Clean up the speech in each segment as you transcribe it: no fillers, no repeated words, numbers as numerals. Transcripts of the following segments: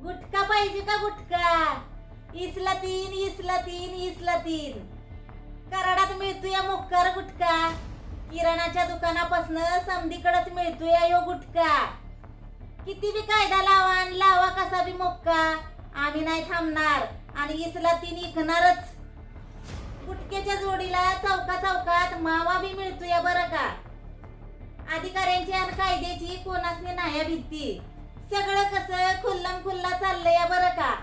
गुटखा पाहिजे का गुटखा? इसला तीन, इसला तीन, इसला तीन. कराडात मिळतोय मोक्कार गुटखा. किराणाच्या दुकानापासून समधीकडेच मिळतोय यो गुटखा. किती बी कायदा लावा आणि लावा कसा बी मोक्का, आम्ही नाही थांबणार आणि इसला तीन इकणारच. गुटख्याच्या जोडीला चौका चौकात मावा बी मिळतोय बरं का. अधिकाऱ्यांची आणि कायद्याची कोणासने नाही भीती. सगळं कसं खुल्लम खुल्ला चाललंय बरं का.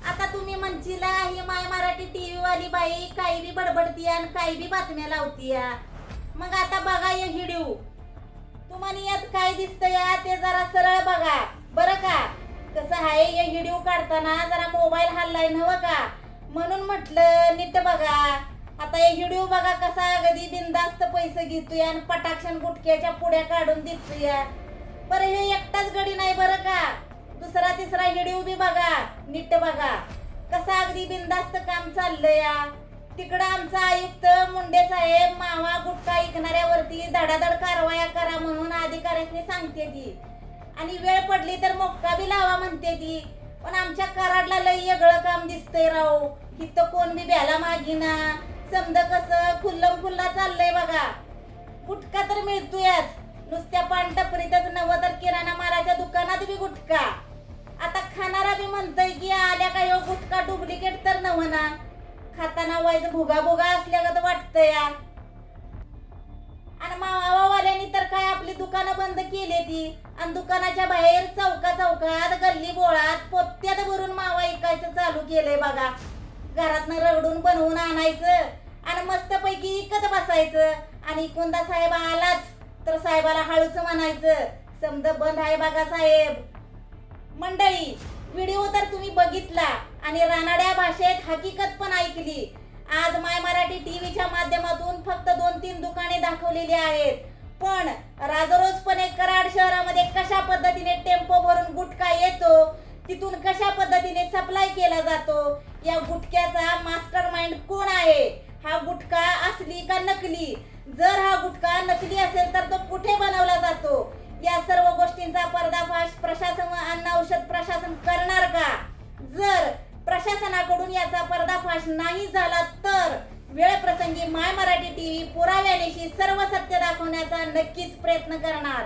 आता तुम्ही म्हणशीला ही माय मराठी टीव्ही वाली बाई काही बी बडबडती आणि काही बी बातम्या लावती. मग आता बघा हे व्हिडिओ. तुम्हाला यात काय दिसतंय ते जरा सरळ बघा बरं का. कसं आहे हे व्हिडिओ काढताना जरा मोबाईल हल्लाय नव्ह का, म्हणून म्हटलं नीट बघा. आता हे व्हिडिओ बघा कसा अगदी बिनधास्त पैसे घेतोय आणि पटाक्षण गुटख्याच्या पुड्या काढून देतोय. बरं हे एकटाच गडी नाही बरं का, दुसरा तिसरा व्हिडिओ बी बघा, नीट बघा कसा अगदी बिनधास्त काम चाललंय. तिकडं आमचा आयुक्त मुंडे साहेब मावा गुटखा ऐकणाऱ्यावरती धडाधड कारवाया करा म्हणून अधिकाऱ्यांनी सांगते ती, आणि वेळ पडली तर मोक्का बी लावा म्हणते ती. पण आमच्या कराडला लई वेगळं काम दिसतंय राव. इथं कोण बी भ्याला मागीना. समज कसं खुल्लम खुल्ला चाललंय बघा. गुटखा तर मिळतोयच, नुसत्या पानटपरीतच नव्ह तर किराणा मालाच्या दुकानात बी गुटखा. आता खाणारा बी म्हणतोय की आल्या का ह्यो गुटखा डुप्लिकेट तर नव्ह ना, खाताना वाईज भुगा भुगा असल्यागत वाटतंय. आणि मावावाल्यांनी तर काय आपली दुकानं बंद केली ती आणि दुकानाच्या बाहेर चौका चौकात गल्ली बोळात पोत्यात भरून मावा ऐकायचं चालू केलंय बघा. घरातनं रगडून बनवून आणायचं आणि मस्तपैकी इकत बसायचं आणि कोणता साहेब आलाच तर साहेबाला हळूच म्हणायचं समज बंद आहे बघा साहेब. मंडळी, व्हिडिओ तर तुम्ही बघितला आणि रानाड्या भाषेत हकीकत पण ऐकली. आज माय मराठी टीव्हीच्या माध्यमातून फक्त 2-3 दुकाने दाखवलेली आहेत, पण राजरोजपणे कराड शहरामध्ये कशा पद्धतीने टेम्पो भरून गुटखा येतो, तिथून कशा पद्धतीने सप्लाय केला जातो, या गुटख्याचा मास्टर माइंड कोण आहे, हा गुटखा असली का नकली, जर हा गुटखा नकली असेल तर तो कुठे बनवला जातो, या सर्व गोष्टींचा पर्दाफाश प्रशासन व अन्न औषध प्रशासन करणार का? जर प्रशासनाकडून याचा पर्दाफाश नाही झाला तर वेळप्रसंगी माय मराठी टीव्ही पुराव्यानिशी सर्व सत्य दाखवण्याचा नक्कीच प्रयत्न करणार.